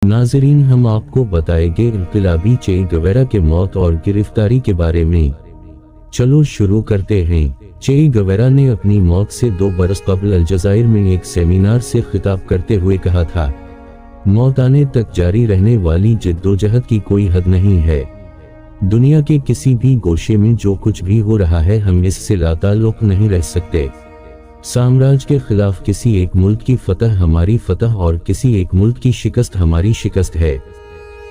नाज़रीन, हम आपको बताएंगे इनकलाबी चे गवेरा के मौत और गिरफ्तारी के बारे में। चलो शुरू करते हैं। चे गवेरा ने अपनी मौत से 2 बरस कबल अलजायर में एक सेमिनार से खिताब करते हुए कहा था, मौत आने तक जारी रहने वाली जद्दोजहद की कोई हद नहीं है। दुनिया के किसी भी गोशे में जो कुछ भी हो रहा है, हम इससे लाताल्लुक़ नहीं रह सकते। साम्राज्य के खिलाफ किसी एक मुल्क की फतह हमारी फतह और किसी एक मुल्क की शिकस्त हमारी शिकस्त है।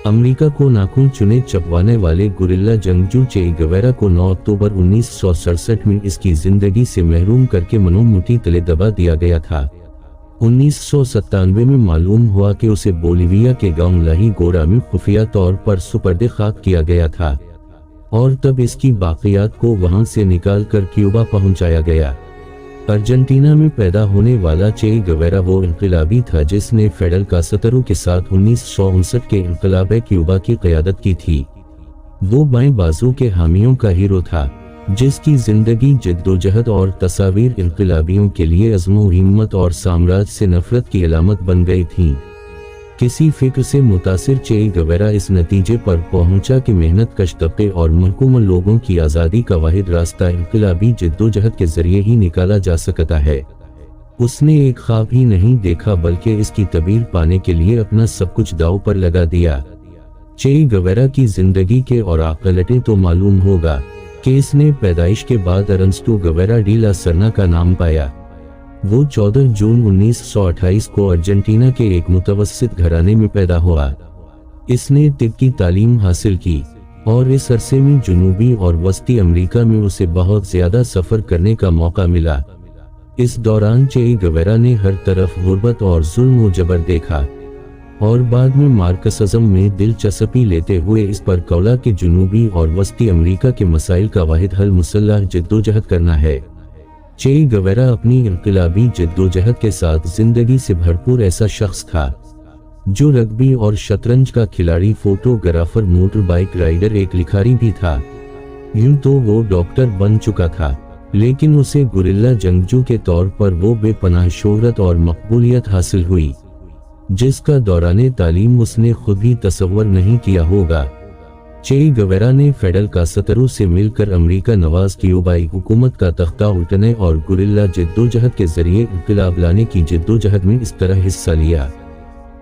अमेरिका को नाखून चुने चबवाने वाले गुरिल्ला जंगजू चे गवेरा को 9 अक्टूबर 1967 में इसकी जिंदगी से महरूम करके मनोमुट्ठी तले दबा दिया गया था। 1997 में मालूम हुआ कि उसे बोलिविया के गांव लाही गोरा में खुफिया तौर पर सुपर्दे खाक किया गया था और तब इसकी बाकियात को वहां से निकाल कर क्यूबा पहुंचाया गया। अर्जेंटीना में पैदा होने वाला चे गवेरा वो इनकलाबी था जिसने फेडल कास्ट्रो के साथ 1959 के इनकलाब क्यूबा की क़यादत की थी। वो बाएं बाजू के हामियों का हीरो था जिसकी जिंदगी जद्दोजहद और तस्वीर इनकलाबियों के लिए अज़्म हिम्मत और साम्राज्य से नफरत की अलामत बन गई थी। किसी फिक्र से मुतासिर चे गवेरा इस नतीजे पर पहुंचा कि मेहनत कश तबके और महकूम लोगों की आज़ादी का वाहिद रास्ता इनकलाबी जद्दोजहद के जरिए ही निकाला जा सकता है। उसने एक ख्वाब ही नहीं देखा बल्कि इसकी तबीर पाने के लिए अपना सब कुछ दांव पर लगा दिया। चे गवेरा की जिंदगी के और आकलटें तो मालूम होगा कि इसने पैदाइश के बाद अरनस्टो गवेरा डी ला सरना का नाम पाया। वो 14 जून 1928 को अर्जेंटीना के एक मुतवस्सित घराने में पैदा हुआ। इसने तिब की तालीम हासिल की और इस अरसे में जनूबी और वस्ती अमेरिका में उसे बहुत ज्यादा सफर करने का मौका मिला। इस दौरान चे गवेरा ने हर तरफ गुर्बत और जुल्म व जबर देखा और बाद में मार्क्सिज्म में दिलचस्पी लेते हुए इस पर कौला कि जनूबी और वस्ती अमेरिका के मसाइल का वाहिद हल मुसल्लह जद्दोजहद करना है। चे गवेरा अपनी इनकलाबी जद्दोजहद के साथ जिंदगी से भरपूर ऐसा शख्स था जो रग्बी और शतरंज का खिलाड़ी, फोटोग्राफर, मोटर बाइक राइडर, एक लिखारी भी था। यूं तो वो डॉक्टर बन चुका था लेकिन उसे गुरिल्ला जंगजू के तौर पर वो बेपनाह शोहरत और मकबूलियत हासिल हुई जिसका दौराने तालीम उसने खुद भी तसव्वुर नहीं किया होगा। चे गवेरा ने फेडल कास्ट्रो से मिलकर अमेरिका नवाज क्यूबाई हुकूमत का तख्ता उल्टने और गुरिल्ला जद्दोजहद के जरिए इनकलाब लाने की जद्दोजहद में इस तरह हिस्सा लिया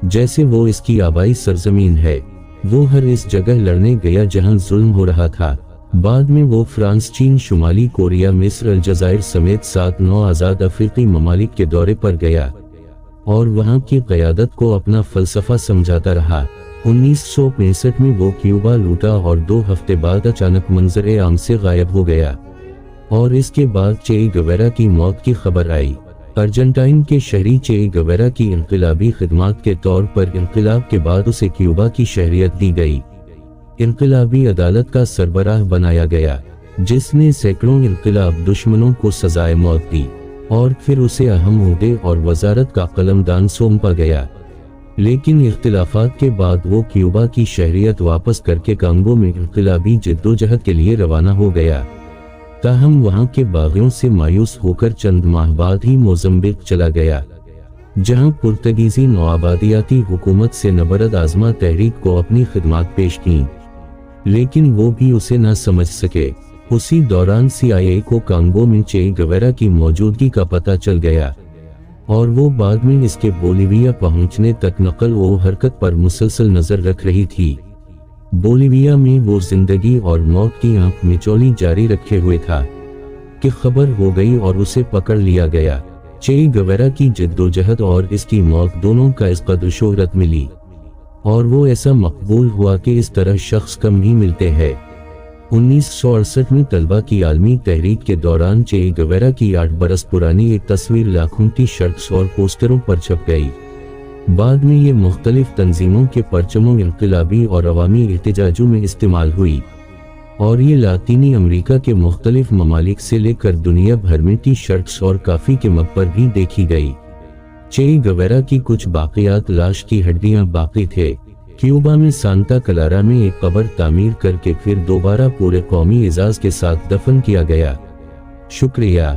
जैसे वो इसकी आबाई सरजमीन है। वो हर इस जगह लड़ने गया जहां जुल्म हो रहा था। बाद में वो फ्रांस, चीन, शुमाली कोरिया, मिस्र, अलजायर समेत 7-9 आज़ाद अफ्रीकी ममालिक के दौरे पर गया और वहां की क़यादत को अपना फलसफा समझाता रहा। 1965 में वो क्यूबा लूटा और 2 हफ्ते बाद अचानक मंजर आम से गायब हो गया और इसके बाद चे गवेरा की मौत की खबर आई। अर्जेंटाइन के शहरी चे गवेरा की इनकलाबी खिदमात के तौर पर इनकलाब के बाद उसे क्यूबा की शहरियत दी गई। इनकलाबी अदालत का सरबराह बनाया गया जिसने सैकड़ों इनकलाब दुश्मनों को सजाए मौत दी और फिर उसे अहम ओहदे और वजारत का कलमदान सौंपा गया। लेकिन इख्तिलाफात के बाद वो क्यूबा की शहरियत वापस करके कांगो में इनकलाबी जद्दोजहद के लिए रवाना हो गया। ताहम वहां के बागियों से मायूस होकर चंद माह बाद ही मोज़म्बिक चला गया जहां पुर्तगीजी नौआबादियाती हुकूमत से नबरद आजमा तहरीक को अपनी खिदमात पेश की लेकिन वो भी उसे न समझ सके। उसी दौरान CIA को कांगो में चे गवेरा की मौजूदगी का पता चल गया और वो बाद में इसके बोलिविया पहुंचने तक नकल व हरकत पर मुसलसल नजर रख रही थी। बोलिविया में वो जिंदगी और मौत की आंख मिचौली जारी रखे हुए था कि खबर हो गई और उसे पकड़ लिया गया। चे गवेरा की जद्दोजहद और इसकी मौत दोनों का इस कदर शोहरत मिली और वो ऐसा मकबूल हुआ कि इस तरह शख्स कम ही मिलते हैं। 1968 में तलबा की आलमी तहरीक के दौरान चे गवेरा की 8 बरस पुरानी एक तस्वीर लाखों टी शर्ट्स और पोस्टरों पर छप गई। बाद में ये मुख्तलिफ तंजीमों के परचमों, इनकलाबी और अवामी एहतजाजों में इस्तेमाल हुई और ये लातीनी अमेरिका के मुख्तलिफ ममालिक से लेकर दुनिया भर में टी शर्ट्स और काफ़ी के मग पर भी देखी गई। चे गवेरा की कुछ बाकियात, लाश की हड्डियां बाकी थे। क्यूबा में सांता क्लारा में एक कब्र तामीर करके फिर दोबारा पूरे कौमी एजाज के साथ दफन किया गया। शुक्रिया।